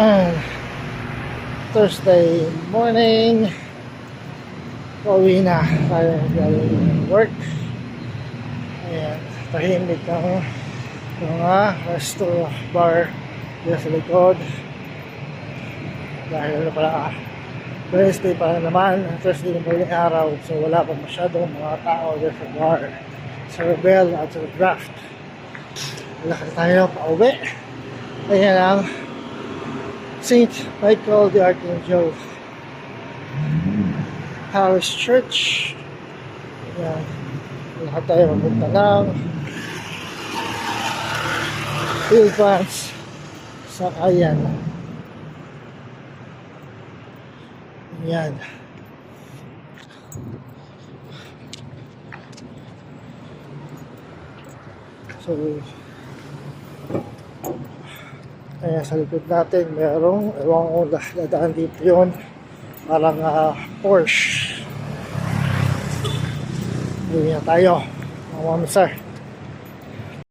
And Thursday morning, pauwi na tayo galing work. Ayan, tahimik ng mga resto bar dito sa likod. Dahil pala Wednesday pa naman, Thursday na maling araw, so wala pa masyadong mga tao dito sa bar, sa Rebel at sa Draft. Lakad tayo pauwi. Ayan ang St. Michael the Archangel Parish Church. Ayan, lahat tayo mapunta ng Philippines sa Kayan. Ayan. So, ayan, sa likod natin merong, ewan ko dadaan dito yun, parang Porsche. Hindi na tayo mga sir.